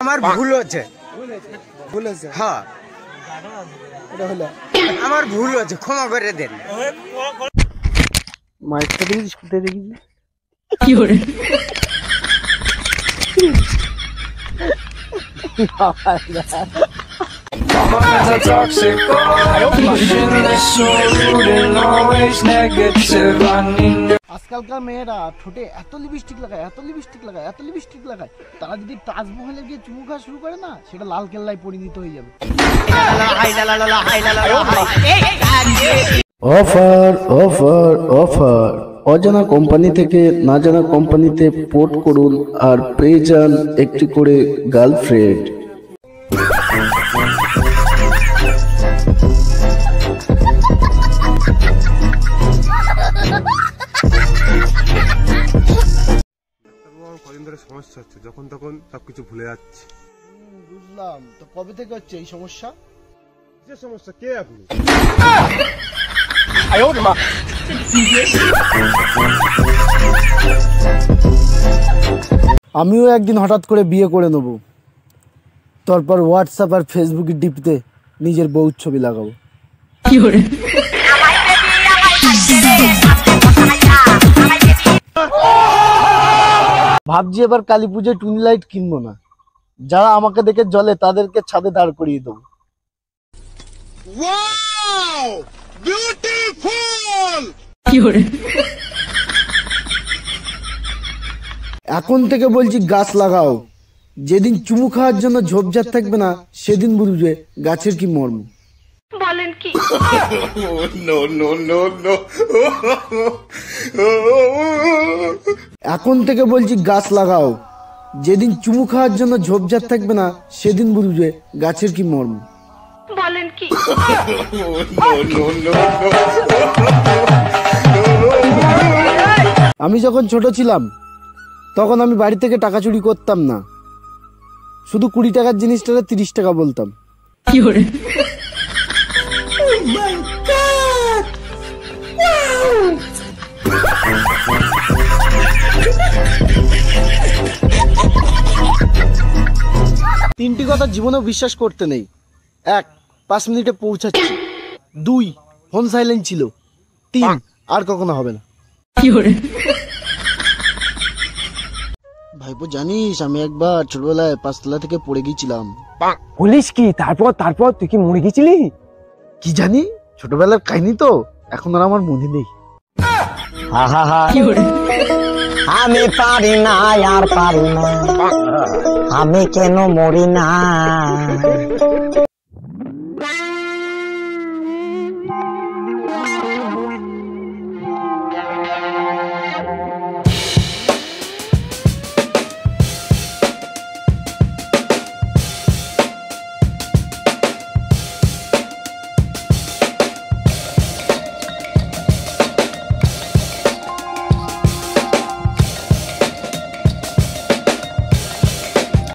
আমার ভুল হচ্ছে হ্যাঁ আমার ভুল হচ্ছে, ক্ষমা করে দেন। মাইকটা দেখি কোথায় দেখি কি করে আজকালকার মেয়েরা ঠোঁটে এত লিপস্টিক লাগায়, এত লিপস্টিক লাগায়, এত লিপস্টিক লাগায়, তারা যদি তাজমহলে গিয়ে চুমু খাওয়া শুরু করে না, সেটা লাল কেল্লায় পরিণত হয়ে যাবে। অফার অফার অফার, অজানা কোম্পানি থেকে না জানা কোম্পানিতে পোর্ট করুন আর পেয়ে যান একটি করে গার্লফ্রেন্ড। কদিন ধরে সমস্যা হচ্ছে, যখন তখন সবকিছু ভুলে যাচ্ছে। বুঝলাম, তো কবে থেকে হচ্ছে এই সমস্যা? যে সমস্যা কে আপনি? আমিও একদিন হঠাৎ করে বিয়ে করে নেব, তারপর হোয়াটসঅ্যাপ আর ফেসবুকে ডিপতে নিজের বউ ছবি লাগাবো। কি করে ভাবছি এবার কালী পুজোয় টুনি লাইট কিনবো না, যারা আমাকে দেখে জ্বলে তাদেরকে ছাদে দাঁড় করিয়ে দেবো। কি করে এখন থেকে বলছি গাছ লাগাও, যেদিন চুমু খাওয়ার জন্য ঝোপঝাড় থাকবে না সেদিন বুঝবে গাছের কি মর্ম। বলেন কি এখন থেকে বলছি গাছ লাগাও, যেদিন চুমু খাওয়ার জন্য ঝোপঝাড় থাকবে না সেদিন বুঝবে গাছের কি মর্ম। বলেন কি আমি যখন ছোট ছিলাম তখন আমি বাড়ি থেকে টাকা চুরি করতাম না, শুধু 20 টাকার জিনিসটাকে 30 টাকা বলতাম। কি করে 3টি কথা জীবনেও বিশ্বাস করতে নেই। 1, 5 মিনিটে পৌঁছাচ্ছি। 2, ফোন সাইলেন্ট ছিল। 3, আর কখনো হবে না। কি করে ভাইপো জানিস আমি একবার ছোটবেলায় 5 তলা থেকে পড়ে গিয়েছিলাম। বলিস কি? তারপর তুই কি মরে গেছিলি? কি জানি, ছোটবেলার কাহিনী তো, এখন আর আমার মনে নেই। কি করে আমি পারি না আর পারি না, আমি কেন মরি না।